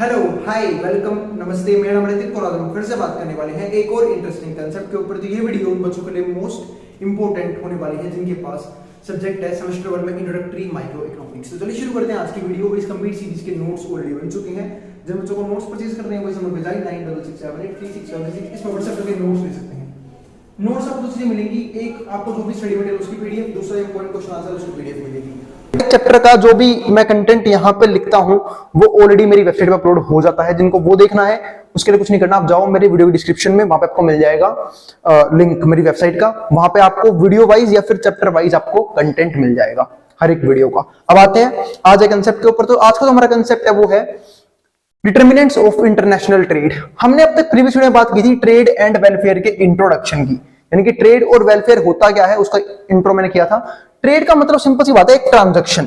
Hello, हाय, welcome, नमस्ते। मेरा नाम ऋतिक और आज हम फिर से बात करने वाले हैं एक और इंटरेस्टिंग कंसेप्ट के ऊपर। तो ये वीडियो उन बच्चों के लिए मोस्ट इंपोर्टेंट होने वाली है जिनके पास सब्जेक्ट है सेमेस्टर 1 में इंट्रोडक्टरी माइक्रो इकोनॉमिक्स। तो चलिए शुरू करते हैं आज की वीडियो। इस कंप्लीट सीरीज के नोट्स ऑलरेडी बन चुके हैं। जिन बच्चों को नोट्स परचेज करने हैं वही समझ में जाए 9667836736 इस व्हाट्सएप पे नोट्स ले सकते हैं। नोट्स आपको दूसरी मिलेंगी, एक आपको जो भी स्टडी मटेरियल उसकी पीडीएफ, दूसरा इंपॉर्टेंट क्वेश्चन आंसर उसकी पीडीएफ मिलेगी। चैप्टर का जो भी मैं कंटेंट यहाँ पे लिखता हूँ वो ऑलरेडी मेरी वेबसाइट पे अपलोड हो जाता है। जिनको वो देखना है उसके लिए कुछ नहीं करना, आप जाओ मेरे वीडियो की डिस्क्रिप्शन में, वहां पे आपको मिल जाएगा लिंक मेरी वेबसाइट का। वहां पे आपको वीडियो वाइज या फिर चैप्टर वाइज आपको कंटेंट मिल जाएगा हर एक वीडियो का। अब आते हैं आज एक कंसेप्ट के ऊपर। तो आज का जो हमारा कंसेप्ट है वो है डिटर्मिनेंट्स ऑफ इंटरनेशनल ट्रेड। हमने अब तक प्रीवियस वीडियो में बात की थी ट्रेड एंड वेलफेयर के इंट्रोडक्शन की, यानी कि ट्रेड और वेलफेयर होता क्या है उसका इंट्रो मैंने किया था। ट्रेड का मतलब सिंपल सी बात है, एक ट्रांजैक्शन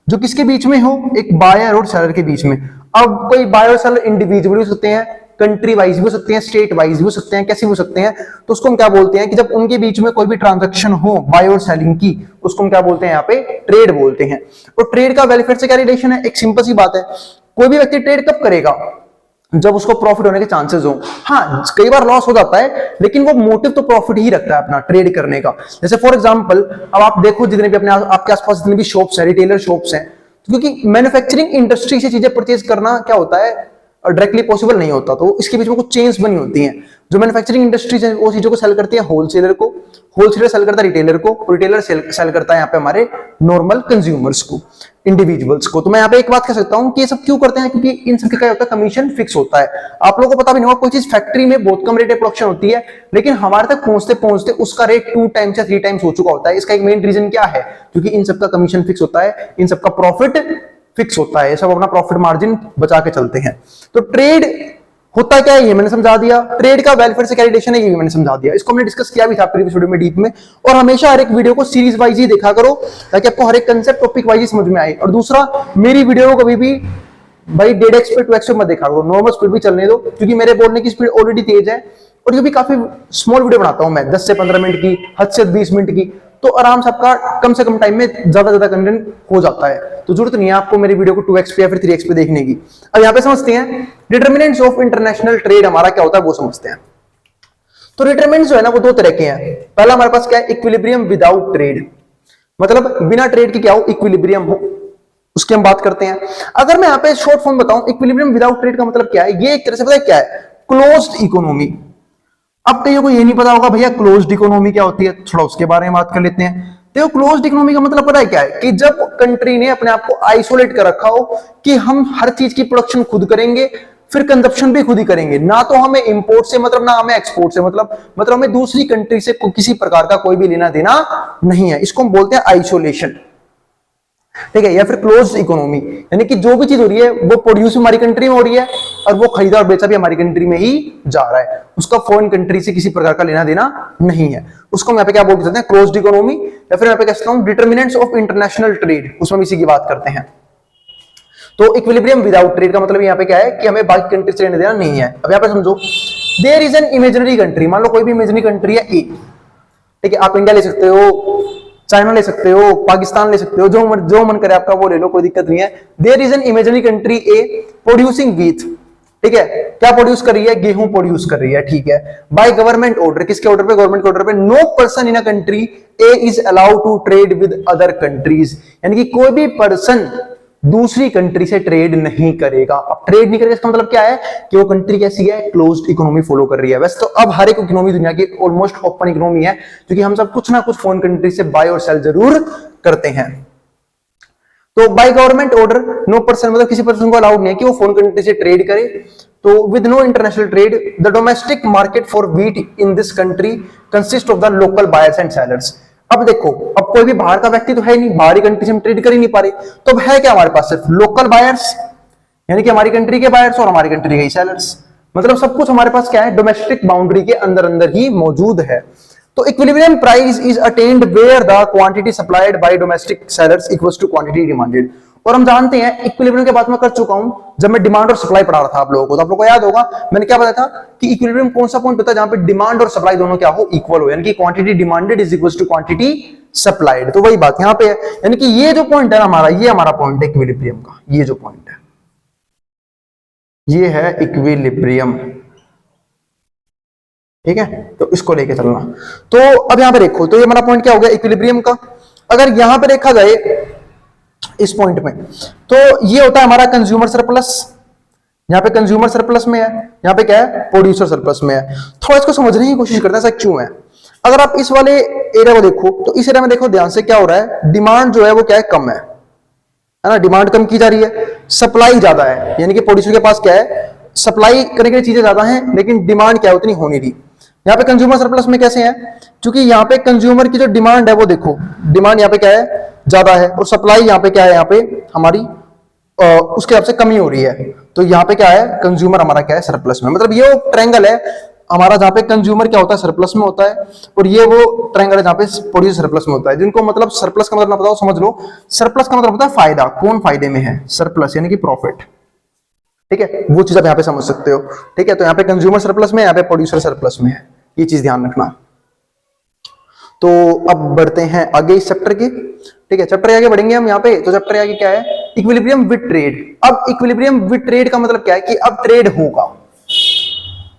जो किसके बीच में हो, एक बायर और सेलर के बीच में। अब कोई बायर और सेलर इंडिविजुअली हो सकते हैं, कंट्री वाइज भी हो सकते हैं, स्टेट वाइज भी हो सकते हैं, कैसे भी हो सकते हैं। तो उसको हम क्या बोलते हैं कि जब उनके बीच में कोई भी ट्रांजैक्शन हो बाय और सेलिंग की, उसको हम क्या बोलते हैं, यहाँ पे ट्रेड बोलते हैं। और ट्रेड का वेलफेयर से क्या रिलेशन है, एक सिंपल सी बात है, कोई भी व्यक्ति ट्रेड कब करेगा, जब उसको प्रॉफिट होने के चांसेस हो। हाँ, कई बार लॉस हो जाता है लेकिन वो मोटिव तो प्रॉफिट ही रखता है अपना ट्रेड करने का। जैसे फॉर एग्जांपल अब आप देखो जितने भी अपने आपके आसपास जितने भी शॉप्स हैं, रिटेलर शॉप्स हैं, क्योंकि मैन्युफैक्चरिंग इंडस्ट्री से चीजें परचेज करना क्या होता है, डायरेक्टली पॉसिबल नहीं होता। तो इसके बीच में कुछ चेन्स बनी होती हैं। जो मैन्युफैक्चरिंग इंडस्ट्रीज है वो चीजों को सेल करती है होलसेलर को, होलसेलर सेल करता है रिटेलर को, रिटेलर सेल करता है यहाँ पे हमारे नॉर्मल कंज्यूमर्स को, इंडिविजुअल्स को। तो मैं यहाँ पे एक बात कह सकता हूँ कि ये सब क्यों करते हैं, क्योंकि इन सबके क्या होता है, कमीशन फिक्स होता है। आप लोगों को पता भी नहीं होगा, कोई चीज फैक्ट्री में बहुत कम रेट पे प्रोडक्शन होती है लेकिन हमारे तक पहुंचते पहुंचते उसका रेट 2 टाइम्स या 3 टाइम्स हो चुका होता है। इसका एक मेन रीजन क्या है, क्योंकि इन सबका कमीशन फिक्स होता है, इन सबका प्रॉफिट फिक्स होता है, सब अपना प्रॉफिट मार्जिन बचा के चलते हैं। तो ट्रेड होता क्या है ये मैंने समझा दिया, ट्रेड का वेलफेयर से क्या रिलेशन है ये भी मैंने समझा दिया। इसको हमने डिस्कस किया भी था प्रीवियस वीडियो में डीप में। और हमेशा हर एक वीडियो को सीरीज वाइज ही देखा करो ताकि आपको हर एक कंसेप्ट टॉपिक वाइज ही समझ में आए। और दूसरा, मेरी वीडियो को कभी भी भाई 1.5x पे 2x पे मत देखा करो, नॉर्मल स्पीड भी चलने दो, क्योंकि मेरे बोलने की स्पीड ऑलरेडी तेज है। और ये भी काफी स्मॉल वीडियो बनाता हूं मैं, 10 से 15 मिनट की, हद से 20 मिनट की, तो आराम से आपका कम से कम टाइम में ज्यादा कंटेंट हो जाता है। तो जरूरत नहीं है आपको मेरी वीडियो को 2x पे या फिर 3x पे देखने की। अब यहाँ पे समझते हैं डिटर्मिनेंट्स ऑफ इंटरनेशनल ट्रेड हमारा क्या होता है वो समझते हैं। तो डिटर्मिनेंट्स जो है ना वो 2 तरह के हैं। पहला हमारे पास क्या है, इक्विलिब्रियम विदाउट ट्रेड, मतलब बिना ट्रेड के क्या हो, इक्विलिब्रियम हो, उसकी हम बात करते हैं। अगर मैं यहाँ पे शॉर्ट फॉर्म बताऊं, इक्विलिब्रियम विदाउट ट्रेड का मतलब क्या है, ये एक तरह से पता है क्या है, क्लोज्ड इकोनॉमी। अब कईयों को ये नहीं पता होगा भैया क्लोज्ड इकोनॉमी क्या होती है, थोड़ा उसके बारे में बात कर लेते हैं। देखो क्लोज्ड इकोनॉमी का मतलब पता है क्या है, कि जब कंट्री ने अपने आप को आइसोलेट कर रखा हो कि हम हर चीज की प्रोडक्शन खुद करेंगे, फिर कंजप्शन भी खुद ही करेंगे, ना तो हमें इंपोर्ट से मतलब, ना हमें एक्सपोर्ट से मतलब हमें दूसरी कंट्री से किसी प्रकार का कोई भी लेना देना नहीं है। इसको हम बोलते हैं आइसोलेशन, ठीक है, या फिर क्लोज्ड इकोनॉमी। यानी कि जो भी चीज हो रही है वो प्रोड्यूस हमारी कंट्री में हो रही है और वो खरीदा और बेचा भी हमारी कंट्री में ही जा रहा है, उसका फॉरेन कंट्री से किसी प्रकार का लेना देना नहीं है। उसको हम यहाँ पे क्या बोल सकते हैं, क्लोज्ड इकोनॉमी, या फिर यहाँ पे कह सकता हूं डिटर्मिनेंट्स ऑफ इंटरनेशनल ट्रेड, उसमें इसी की बात करते हैं। तो इक्विलिब्रियम विदाउट ट्रेड का मतलब यहाँ पे क्या है कि हमें बाकी कंट्री से लेना देना नहीं है। अब यहाँ पे समझो, there is an imaginary country, मान लो कोई भी इमेजिनरी कंट्री है ए, ठीक है, आप इंडिया ले सकते हो, चाइना ले सकते हो, पाकिस्तान ले सकते हो, जो मन करे आपका वो ले लो, कोई दिक्कत नहीं है। There is an imaginary country A producing wheat, ठीक है, क्या प्रोड्यूस कर रही है, गेहूं प्रोड्यूस कर रही है, ठीक है, बाय गवर्नमेंट ऑर्डर, किसके ऑर्डर पे, गवर्नमेंट के ऑर्डर पे। No person in a country A is allowed to trade with other countries, यानी कि कोई भी पर्सन दूसरी कंट्री से ट्रेड नहीं करेगा। अब ट्रेड नहीं करेगा इसका मतलब क्या है कि वो कंट्री कैसी है, क्लोज्ड इकोनॉमी फॉलो कर रही है। वैसे तो अब हर एक इकोनॉमी दुनिया की ऑलमोस्ट ओपन इकोनॉमी है, क्योंकि हम सब कुछ ना कुछ फॉरेन कंट्री से बाय और सेल जरूर करते हैं। तो buy government order no person, मतलब किसी पर्सन को अलाउड नहीं है कि वो फॉरेन कंट्री से ट्रेड करे। तो with no international trade the domestic market for wheat in this country consist of the local buyers and sellers. अब देखो, अब कोई भी बाहर का व्यक्ति तो है नहीं, बाहरी कंट्री से हम ट्रेड कर ही नहीं पा रहे, तो अब है क्या हमारे पास, सिर्फ लोकल बायर्स, यानी कि हमारी कंट्री के बायर्स और हमारी कंट्री के सेलर्स, मतलब सब कुछ हमारे पास क्या है, डोमेस्टिक बाउंड्री के अंदर ही मौजूद है। तो equilibrium price is attained where the quantity supplied by domestic sellers equals to quantity demanded. और हम जानते हैं इक्विलिब्रियम के बात में कर चुका हूं जब मैं डिमांड और सप्लाई पढ़ा रहा था आप लोगों को, तो आप लोगों को याद होगा मैंने क्या बताया था कि इक्विलिब्रियम कौन सा पॉइंट होता है जहां पे डिमांड और सप्लाई दोनों क्या हो, इक्वल हो, यानी कि quantity demanded is equals to quantity supplied. तो वही बात यहां पे है, यानी कि ये जो पॉइंट है हमारा, ये हमारा पॉइंट है इक्विलिब्रियम का, ये जो पॉइंट है। ये है इक्विलिब्रियम, ठीक है, तो इसको लेके चलना। तो अब यहां पे देखो, तो ये हमारा पॉइंट क्या हो गया इक्विलिब्रियम का। अगर यहां पे देखा जाए इस पॉइंट में, तो ये होता है हमारा कंज्यूमर सरप्लस, यहां पे कंज्यूमर सरप्लस में है, यहां पे क्या है प्रोड्यूसर सरप्लस में है। थोड़ा इसको समझने की कोशिश करते हैं ऐसा क्यों है। अगर आप इस वाले एरिया को देखो, तो इस एरिया में देखो ध्यान से क्या हो रहा है, डिमांड जो है वो क्या है कम है ना, डिमांड कम की जा रही है, सप्लाई ज्यादा है, यानी कि प्रोड्यूसर के पास क्या है सप्लाई करने के लिए चीजें ज्यादा हैं, लेकिन डिमांड क्या है उतनी हो नहीं रही। यहाँ पे कंज्यूमर सरप्लस में कैसे है, क्योंकि यहाँ पे कंज्यूमर की जो डिमांड है वो देखो, डिमांड यहाँ पे क्या है ज्यादा है, और सप्लाई यहाँ पे क्या है, यहाँ पे हमारी उसके हिसाब से कमी हो रही है। तो यहाँ पे क्या है कंज्यूमर हमारा क्या है सरप्लस में, मतलब ये वो ट्रायंगल है हमारा जहाँ पे कंज्यूमर क्या होता है सरप्लस में होता है, और ये वो ट्रायंगल है जहाँ पे प्रोड्यूसर सरप्लस में होता है। जिनको मतलब सरप्लस का मतलब ना बताओ समझ लो, सरप्लस का मतलब होता है फायदा, कौन फायदे में है, सरप्लस यानी कि प्रॉफिट, ठीक है, वो चीज आप यहाँ पे समझ सकते हो, ठीक है। तो यहाँ पे कंज्यूमर सरप्लस में, यहाँ पे प्रोड्यूसर सरप्लस में है, ये चीज ध्यान रखना। तो अब बढ़ते हैं आगे इस चैप्टर के, ठीक है, चैप्टर आगे बढ़ेंगे हम यहाँ पे। तो चैप्टर आगे क्या है, इक्विलिब्रियम विद ट्रेड। अब इक्विलिब्रियम विद ट्रेड का मतलब क्या है कि अब ट्रेड होगा।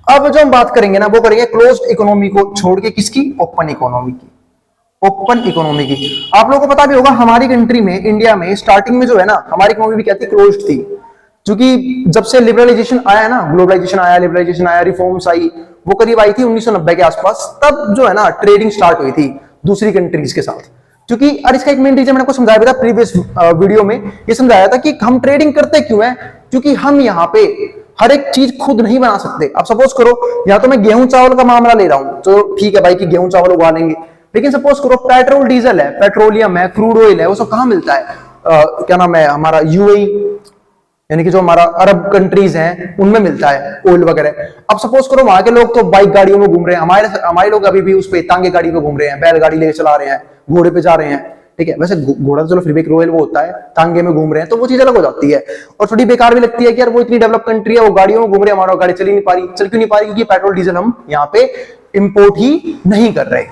अब जो हम बात करेंगे ना वो करेंगे क्लोज्ड इकोनॉमी को छोड़ के, किसकी, ओपन इकोनॉमी की, ओपन इकोनॉमी की। आप लोगों को पता भी होगा हमारी कंट्री में, इंडिया में स्टार्टिंग में जो है ना हमारी इकोनॉमी भी क्या थी, क्लोज्ड थी, क्योंकि जब से लिबरलाइजेशन आया ना, ग्लोबलाइजेशन आया, लिबरलाइजेशन आया, रिफॉर्म्स आई, वो करीब आई थी 1990 के आसपास, तब जो है ना ट्रेडिंग स्टार्ट हुई थी दूसरी कंट्रीज के साथ। क्योंकि और इसका एक मेन रीजन मैंने आपको समझाया भी था प्रीवियस वीडियो में, ये समझाया था कि हम ट्रेडिंग करते क्यों है, क्योंकि हम यहाँ पे हर एक चीज खुद नहीं बना सकते। अब सपोज करो या तो मैं गेहूं चावल का मामला ले रहा हूं, तो ठीक है भाई कि गेहूं चावल उगा लेंगे, लेकिन सपोज करो पेट्रोल डीजल है, पेट्रोलियम है, क्रूड ऑयल है, वो सब कहां मिलता है, क्या नाम है हमारा यूएई, यानी कि जो हमारा अरब कंट्रीज हैं उनमें मिलता है ऑयल वगैरह। अब सपोज करो वहां के लोग तो बाइक गाड़ियों में घूम रहे हैं, हमारे लोग अभी भी उस पे तांगे गाड़ी पे घूम रहे हैं, बैलगाड़ी लेके चला रहे हैं, घोड़े पे जा रहे हैं, ठीक है। वैसे घोड़ा तो चलो फिर भी एक रॉयल वो होता है, तांगे में घूम रहे हैं, तो वो चीज अलग हो जाती है और थोड़ी बेकार भी लगती है कि यार वो इतनी डेवलप कंट्री है, वो गाड़ियों में घूम रहे हैं, हमारा गाड़ी चल ही नहीं पा रही। चल क्यों नहीं पा रही, क्योंकि पेट्रोल डीजल हम यहाँ पे इंपोर्ट ही नहीं कर रहे,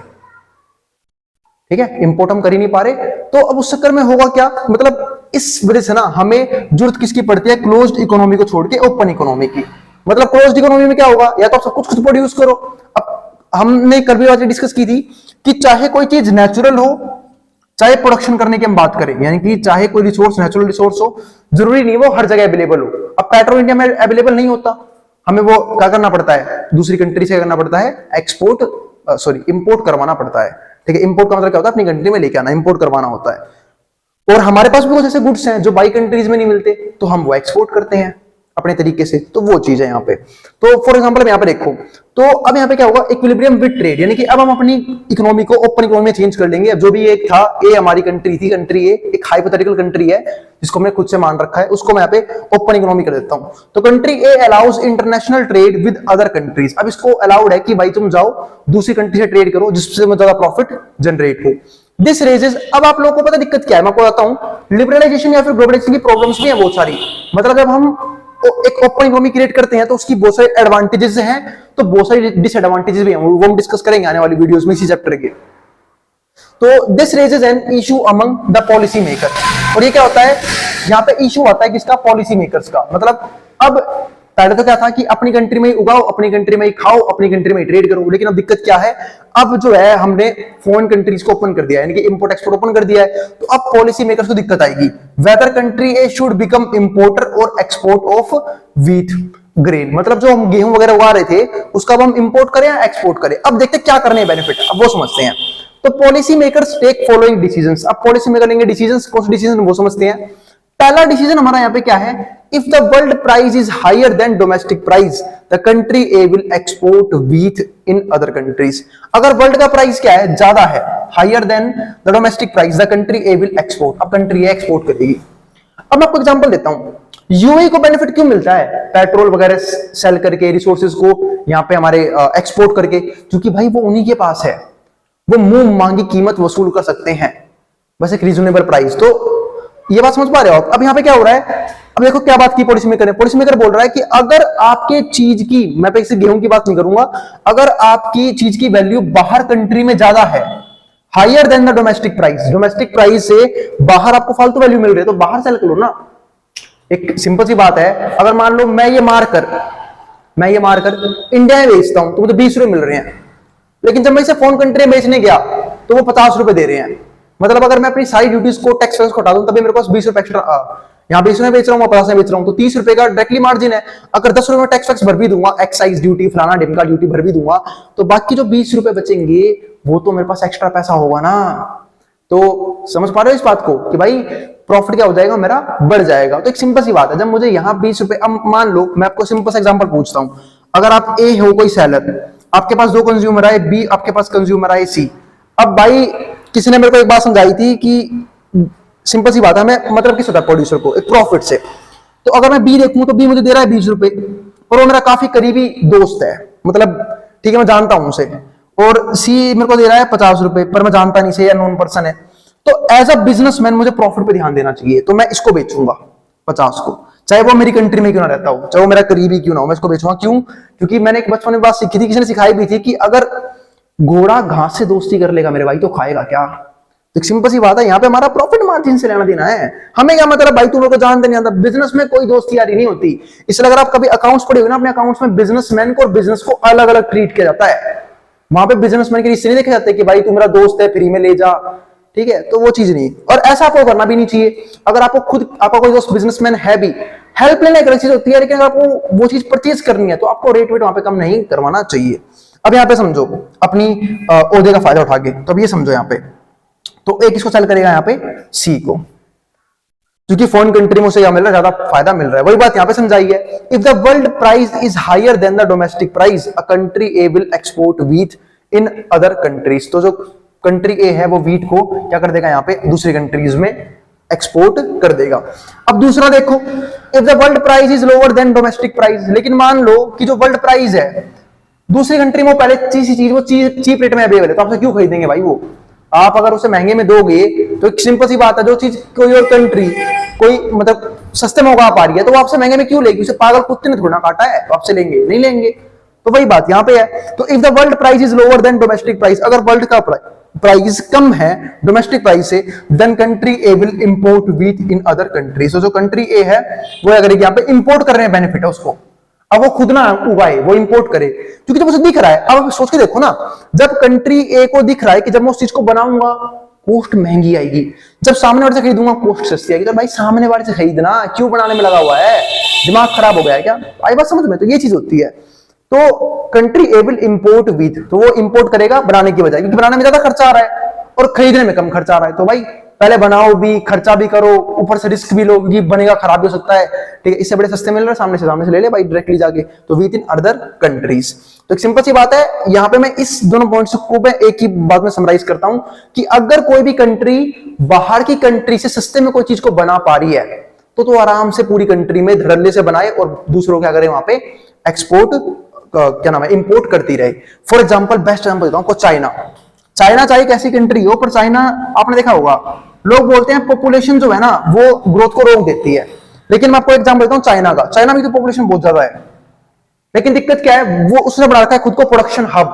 ठीक है, इंपोर्ट हम कर ही नहीं पा रहे। तो अब उस चक्कर में होगा क्या, मतलब इस वजह से ना हमें जरूरत किसकी पड़ती है, क्लोज्ड इकोनॉमी को छोड़ के ओपन इकोनॉमी की। मतलब क्लोज्ड इकोनॉमी में क्या होगा, या तो आप सब कुछ खुद प्रोड्यूस करो। अब हमने कल भी बात डिस्कस की थी कि चाहे कोई चीज नेचुरल हो, चाहे प्रोडक्शन करने की हम बात करें, यानी कि चाहे कोई रिसोर्स नेचुरल रिसोर्स हो, जरूरी नहीं वो हर जगह अवेलेबल हो। अब पेट्रोल इंडिया में अवेलेबल नहीं होता, हमें वो क्या करना पड़ता है, दूसरी कंट्री से करना पड़ता है, इंपोर्ट करवाना पड़ता है, ठीक है। इंपोर्ट का मतलब क्या होता है, अपनी कंट्री में लेके आना, इंपोर्ट करवाना होता है। और हमारे पास भी कुछ ऐसे गुड्स हैं जो बाई कंट्रीज में नहीं मिलते, तो हम वो एक्सपोर्ट करते हैं अपने तरीके से, तो वो चीज है यहाँ पे। तो फॉर एग्जांपल यहाँ पे देखो, तो अब यहाँ पे क्या होगा, इक्विलिब्रियम विद ट्रेड, यानी कि अब हम अपनी इकोनॉमी को ओपन इकोनॉमी में चेंज कर लेंगे। अब जो भी एक था, ए हमारी कंट्री थी, कंट्री ए एक हाइपोथेटिकल कंट्री है जिसको हमने खुद से मान रखा है, उसको मैं यहाँ पे ओपन इकोनॉमी कर देता हूँ। तो country A allows international trade with other countries. अब इसको अलाउड है कि भाई तुम जाओ दूसरी कंट्री से ट्रेड करो जिससे ज्यादा प्रॉफिट जनरेट हो। दिस रेजेस, अब आप लोगों को पता दिक्कत क्या है, मैं आपको बताता हूं, लिबरलाइजेशन या फिर ग्लोबलाइजेशन की प्रॉब्लम्स भी है बहुत सारी। मतलब जब हम एक ओपन इकोनॉमी क्रिएट करते हैं तो उसकी बहुत सारे एडवांटेजेस हैं, तो बहुत सारी डिसएडवांटेजेस भी हैं, वो हम डिस्कस करेंगे आने वाली वीडियोस में इसी चैप्टर के। तो this raises an issue among the policy maker, और ये क्या होता है, यहाँ पे इशू आता है किसका, पॉलिसी मेकर्स का। मतलब अब पहले तो क्या था कि अपनी कंट्री में ही उगाओ, अपनी कंट्री में ही खाओ, अपनी कंट्री में ही ट्रेड करो, लेकिन अब दिक्कत क्या है, अब जो है हमने फॉरेन कंट्रीज को ओपन कर दिया है, यानी कि इंपोर्ट एक्सपोर्ट ओपन कर दिया है, तो अब पॉलिसी मेकर्स को दिक्कत आएगी। Whether country A should become importer और एक्सपोर्ट ऑफ व्हीट ग्रेन, मतलब जो हम गेहूं वगैरह उगा रहे थे उसका अब हम इंपोर्ट करें या एक्सपोर्ट करें। अब देखते क्या करने हैं बेनिफिट, अब वो समझते हैं। तो policy makers take following decisions, अब पॉलिसी मेकर लेंगे डिसीजंस, कौन से डिसीजन वो समझते हैं। पहला डिसीजन हमारा यहाँ पे क्या है, if the world price is higher than domestic price the country A will export wheat in other countries. अगर वर्ल्ड का प्राइस क्या है, ज्यादा है, higher than the domestic price the country A will export, अब कंट्री ए एक्सपोर्ट करेगी। अब मैं आपको एग्जांपल देता हूं, यूएई को बेनिफिट क्यों मिलता है, पेट्रोल वगैरह सेल करके, रिसोर्सेज को यहाँ पे हमारे एक्सपोर्ट करके, क्योंकि भाई वो उन्हीं के पास है, वो मुंह मांगी कीमत वसूल कर सकते हैं, बस एक रीजनेबल प्राइस। तो ये बात समझ पा रहे हो आप। अब यहाँ पे क्या हो रहा है, अब देखो क्या बात की पॉलिसी मेकर ने, पॉलिसी मेकर बोल रहा है कि अगर आपके चीज की, मैं पे इसे गेहूं की बात नहीं करूंगा, अगर आपकी चीज की वैल्यू बाहर कंट्री में ज्यादा है, higher than the domestic price, domestic price से बाहर आपको फालतू वैल्यू मिल रही है, तो बाहर सेल करो ना। एक सिंपल सी बात है, अगर मान लो मैं ये मारकर इंडिया में बेचता हूं तो मुझे 20 रुपए मिल रहे हैं, लेकिन जब मैं इसे फॉरेन कंट्री में बेचने गया तो वो 50 रुपए दे रहे हैं। मतलब अगर मैं अपनी सारी ड्यूटीज को टैक्स को हटा दूं तभी मेरे पास 20 रुपए एक्स्ट्रा, यहाँ 20 रुपए बेच रहा हूँ, 50 में बेच रहा हूँ, तो 30 रुपए का डायरेक्टली मार्जिन है। अगर 10 रुपए में टैक्स भर भी दूंगा, एक्साइज ड्यूटी फलाना ढिमका ड्यूटी भर भी दूंगा, तो बाकी जो 20 रुपए बचेंगे वो तो मेरे पास एक्स्ट्रा पैसा होगा ना। तो समझ पा रहे हो इस बात को कि भाई प्रॉफिट क्या हो जाएगा, मेरा बढ़ जाएगा। तो एक सिंपल सी बात है, जब मुझे यहाँ 20 रुपए, अब मान लो मैं आपको सिंपल सा एग्जांपल पूछता हूं, अगर आप ए हो कोई सेलर, आपके पास 2 कंज्यूमर आए, बी आपके पास कंज्यूमर आए, सी। अब भाई किसी ने मेरे को एक बात समझाई थी कि सिंपल सी बात है, मैं मतलब किस होता है प्रोड्यूसर को एक प्रॉफिट से। तो अगर मैं बी देखूं तो बी मुझे दे रहा है 20 रुपए और वो मेरा काफी करीबी दोस्त है, मतलब ठीक है मैं जानता हूं उसे, और सी मेरे को दे रहा है 50 रुपए पर मैं जानता नहीं से या नॉन पर्सन है। तो एज अ बिजनेसमैन मुझे प्रॉफिट पे ध्यान देना चाहिए, तो मैं इसको बेचूंगा 50 को, चाहे वो मेरी कंट्री में क्यों ना रहता हो, चाहे वो मेरा करीबी क्यों ना हो, मैं इसको बेचूंगा। क्यों? क्योंकि मैंने एक बचपन में बात सीखी थी, किसी ने सिखाई भी थी कि अगर घोड़ा घास से दोस्ती कर लेगा मेरे भाई तो खाएगा क्या। तो सिंपल सी बात है, यहाँ पे हमारा प्रॉफिट मार्जिन से लेना देना है। हमें क्या मतलब भाई तुम लोग को जानते नहीं आता, बिजनेस में कोई दोस्ती यारी नहीं होती। इसलिए अगर आप कभी अकाउंट्स पढ़े हो ना, अपने अकाउंट्स में बिजनेसमैन को और बिजनेस को अलग अलग ट्रीट किया जाता है। वहां पे बिजनेसमैन के रिश्ते नहीं देखे जाते कि भाई तू मेरा दोस्त है फ्री में ले जा, ठीक है, तो वो चीज नहीं। और ऐसा आपको करना भी नहीं चाहिए। अगर आपको खुद आपका कोई दोस्त बिजनेसमैन है भी, हेल्प लेने एक अलग चीज होती है, लेकिन अगर आपको वो चीज परचेज करनी है तो आपको रेट वेट वहां पे कम नहीं करवाना चाहिए। अब यहाँ पे समझो अपनी ओहदे का फायदा उठा के, तो अब ये समझो यहाँ पे, तो एक इसको सेल करेगा यहाँ पे सी को, क्योंकि फॉरेन कंट्री में उसे क्या मिल रहा है, ज्यादा फायदा मिल रहा है। वही बात यहाँ पे समझाई है, if the world price is higher than the domestic price, a country A will export wheat in other countries. तो जो कंट्री ए है वो व्हीट को क्या कर देगा, यहाँ पे दूसरी कंट्रीज में एक्सपोर्ट कर देगा। अब दूसरा देखो, if the world price is lower than domestic price, लेकिन मान लो कि जो वर्ल्ड प्राइस है दूसरी कंट्री में पहले चीज वो चीप रेट में अवेलेबल है, तो आपसे क्यों खरीदेंगे भाई वो। आप अगर उसे महंगे में दोगे तो एक सिंपल सी बात है, जो चीज कोई और कंट्री कोई मतलब सस्ते में उगा पा रही है तो वो आपसे महंगे में क्यों लेगी, उसे पागल कुत्ते ने थोड़ा काटा है, तो आपसे लेंगे नहीं लेंगे। तो वही बात यहाँ पे है। तो if the world price is lower than domestic price, अगर वर्ल्ड का प्राइस कम है डोमेस्टिक प्राइस से, then country A will import wheat in other countries. तो जो कंट्री ए है वो क्या करेगी, यहाँ पे इंपोर्ट कर रहे हैं बेनिफिट है उसको, अब वो खुद ना उगाए, वो इंपोर्ट करे, क्योंकि जब उसे दिख रहा है। अब सोच के देखो ना, जब कंट्री ए को दिख रहा है कि जब मैं उस चीज को बनाऊंगा कॉस्ट महंगी आएगी, जब सामने वाले से खरीदूंगा कॉस्ट सस्ती आएगी, तो भाई सामने वाले से खरीदना, क्यों बनाने में लगा हुआ है, दिमाग खराब हो गया है क्या, आई बात समझ में। तो ये चीज होती है। तो country A will import wheat, तो वो इंपोर्ट करेगा बनाने की बजाय, क्योंकि बनाने में ज्यादा खर्चा आ रहा है और खरीदने में कम खर्चा आ रहा है। तो भाई पहले बनाओ भी, खर्चा भी करो, ऊपर से रिस्क भी लो, ये बनेगा खराब भी हो सकता है, ठीक है, इससे बड़े सस्ते मिल रहे हैं, सामने से ले ले भाई डायरेक्टली जाके, तो व्हीट इन अदर कंट्रीज। तो एक सिंपल सी बात है, यहां पे मैं इस दोनों पॉइंट्स को मैं एक ही बात में समराइज करता हूं कि अगर कोई भी कंट्री बाहर की कंट्री से सस्ते में कोई चीज को बना पा रही है तो आराम से पूरी कंट्री में धड़ल्ले से बनाए और दूसरों क्या करें, वहां पे एक्सपोर्ट क्या नाम है, इंपोर्ट करती रहे। फॉर एग्जाम्पल बेस्ट एग्जाम्पल देता हूं, चाइना चाहे कैसी कंट्री हो, पर चाइना आपने देखा होगा लोग बोलते हैं पॉपुलेशन जो है ना वो ग्रोथ को रोक देती है, लेकिन मैं आपको एग्जांपल देता हूं चाइना का। चाइना में तो पॉपुलेशन बहुत ज्यादा है, लेकिन दिक्कत क्या है, वो उसने बना रखा है खुद को प्रोडक्शन हब।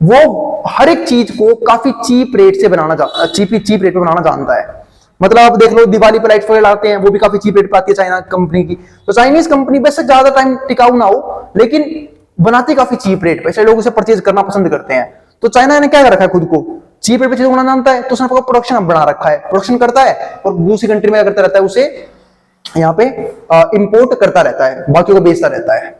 वो हर एक चीज को काफी चीप रेट से बनाना चीप रेट पे बनाना जानता है। मतलब आप देख लो दिवाली पे लाइट्स वगैरह लाते हैं, वो भी काफी चीप रेट पे आती है चाइना कंपनी की। तो चाइनीज कंपनी बेशक ज्यादा टाइम टिकाऊ ना हो, लेकिन बनाती काफी चीप रेट पे, इसलिए लोग उसे परचेज करना पसंद करते हैं। तो चाइना ने क्या कर रखा है, खुद को चीप रेट पे चीजें बनाना जानता है, तो उसने प्रोडक्शन बना रखा है, प्रोडक्शन करता है और दूसरी कंट्री में क्या करता रहता है, उसे यहाँ पे इंपोर्ट करता रहता है, बाकी को बेचता रहता है,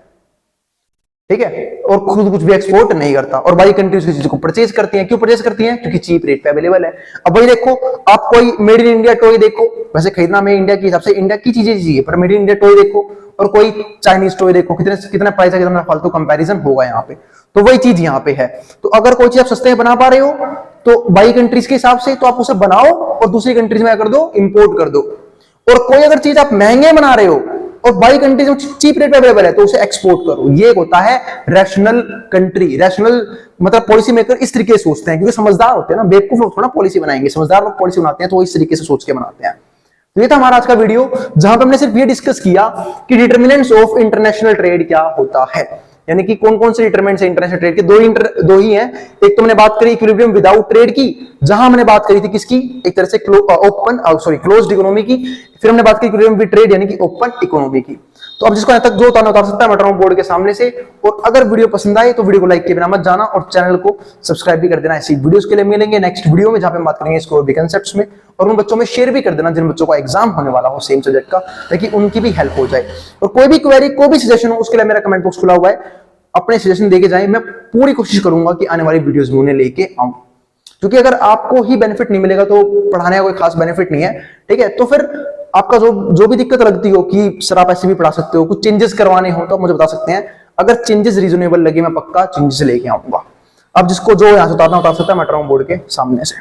ठीक है, और खुद कुछ भी एक्सपोर्ट नहीं करता। और बाकी कंट्रीज की चीजों को परचेज करती हैं, क्यों परचेज करती हैं, क्योंकि चीप रेट पे अवेलेबल है। अब वही देखो, आप कोई मेड इन इंडिया टॉय देखो, वैसे खरीदना में इंडिया के हिसाब से इंडिया की चीजें चाहिए, पर मेड इन इंडिया टॉय देखो और कोई चाइनीज टॉय देखो, कितना प्राइस है, कितना फालतू कंपैरिजन होगा यहाँ पे। तो वही चीज यहाँ पे है। तो अगर कोई चीज आप सस्ते में बना पा रहे हो तो बाई कंट्रीज के हिसाब से, तो आप उसे बनाओ और दूसरी कंट्रीज में कर दो, इंपोर्ट कर दो। और कोई अगर चीज आप महंगे बना रहे हो और बाई कंट्रीज में चीप रेट पे अवेलेबल है तो उसे एक्सपोर्ट करो। ये होता है रैशनल कंट्री, रैशनल मतलब पॉलिसी मेकर इस तरीके से सोचते हैं, क्योंकि समझदार होते हैं ना, बेवकूफ लोग थोड़ा पॉलिसी बनाएंगे, समझदार लोग पॉलिसी बनाते हैं तो वो इस तरीके से सोच के बनाते हैं। तो ये था हमारा आज का वीडियो, जहां पे हमने सिर्फ ये डिस्कस किया कि डिटरमिनेंट्स ऑफ इंटरनेशनल ट्रेड क्या होता है। यानी कि कौन कौन से डिटरमिनेंट्स है इंटरनेशनल ट्रेड के, दो ही हैं। एक तो मैंने बात करी इक्विलिब्रियम विदाउट ट्रेड की, जहां मैंने बात करी थी किसकी, एक तरह से क्लोज्ड इकोनॉमी की। फिर हमने बात की इक्विलिब्रियम विद ट्रेड यानी कि ओपन इकोनॉमी की। तो अब जिसको यहाँ तक जो उतारना उतार सकता है, मैं उतार रहा हूं बोर्ड के सामने से। और अगर वीडियो पसंद आए तो वीडियो को लाइक किए बिना मत जाना और चैनल को सब्सक्राइब भी कर देना। ऐसी वीडियोस के लिए मिलेंगे नेक्स्ट वीडियो में, जहां पे हम बात करेंगे इसको और भी कंसेप्ट्स में। और उन बच्चों में शेयर भी कर देना जिन बच्चों का एग्जाम होने वाला हो सेम सब्जेक्ट का, ताकि उनकी भी हेल्प हो जाए। और कोई भी क्वेरी, कोई भी सजेशन हो, उसके लिए मेरा कमेंट बॉक्स खुला हुआ है, अपने सजेशन देके जाए। मैं पूरी कोशिश करूंगा कि आने वाली वीडियोस में उन्हें लेके आऊं, क्योंकि अगर आपको ही बेनिफिट नहीं मिलेगा तो पढ़ाने का कोई खास बेनिफिट नहीं है। ठीक है, तो फिर आपका जो भी दिक्कत लगती हो कि सर आप ऐसे भी पढ़ा सकते हो, कुछ चेंजेस करवाने हो तो आप मुझे बता सकते हैं। अगर चेंजेस रीजनेबल लगे मैं पक्का चेंजेस लेके आऊंगा। अब जिसको जो यहां से उतारना उतार सकता है, मैं बोर्ड के सामने से।